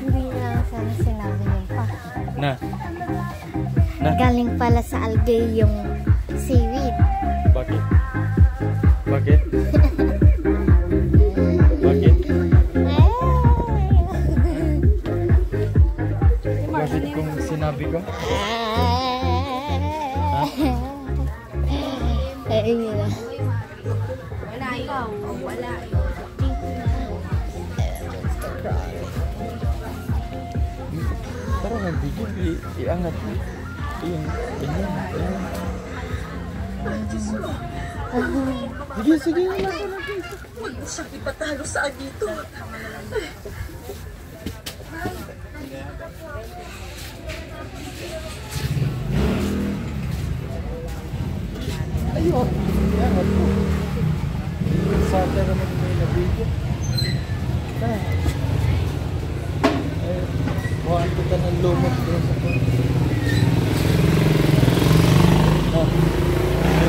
Hindi lang sana sinabi niyo pa. Na. Galing pala sa algae yung seaweed. Bakit? Bakit? Bakit? Bakit kung sinabi ko? Ayun na. Wala ikaw. Wala. Parang nandito, iangat mo. Ayun, ganyan, ayun. Sige, sige, wala ko na dito. Huwag mo siyang ipatalo sa dito. Ayun, iangat mo. Saka naman may nabigyan. Buhaan kita ng lumot doon sa pang.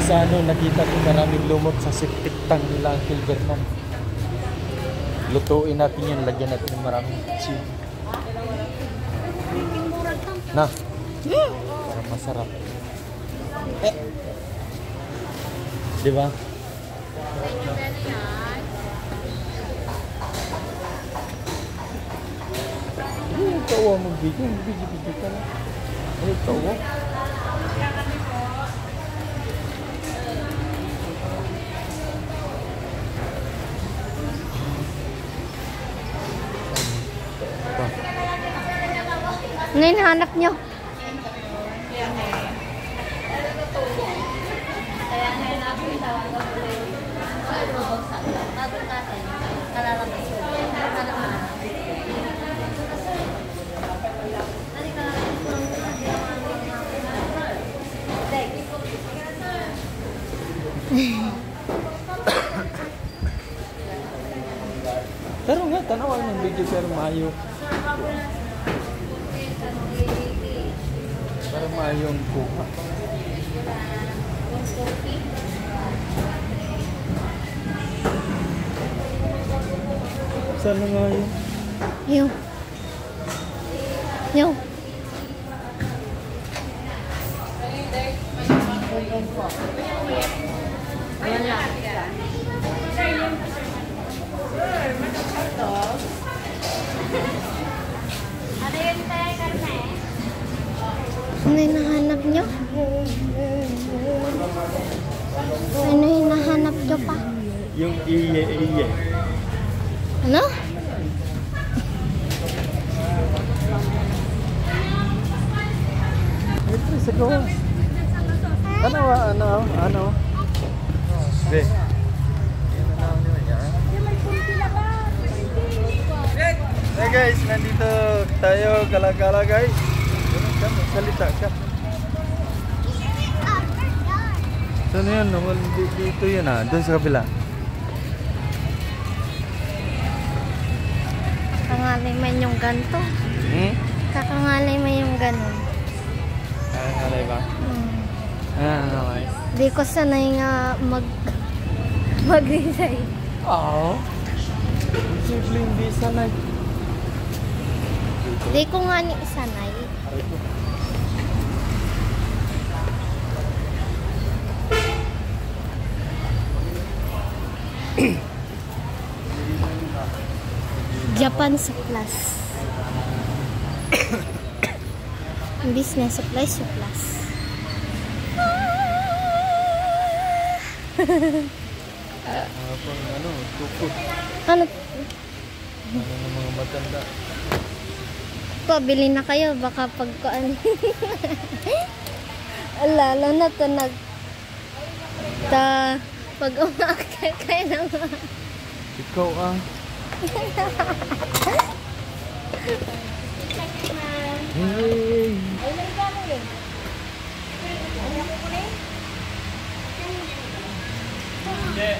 Sa ano, nakita ko maraming lumot sa septic tank nila ang Kilberman. Lutuin natin yan, lagyan natin ng maraming chili. Na, para masarap. Diba? Ikaw ang magbigay, magbigay ka lang. Ikaw ang. Ano yung hanap nyo? Pero nga, tanawan ng video pero maayo. Para maayo ang kuha. Saan na nga yun? Yung. Yung. Ano yung nahanap nyo? Ano yung nahanap nyo pa? Yung iye. Ano? Ito, sa gawas. Ano? Be. Hey guys, nandito tayo gala-gala guys. Salita ka. Saan yun? Dito yun ah. Doon sa kabila. Kakangalay man yung ganto. Kakangalay man yung ganon. Kakangalay ba? Kakangalay. Di ko sanay nga mag-resign. Oo. Simple hindi sanay. Di ko nga ni sanay. Japan Supplies. Business supplies. Ano, tukod. Ano? Ano ng mga matanda. Pabili na kayo, baka pagkaan. Lalo na to pag umakit kayo naman. Ikaw ah. Hey. Hindi.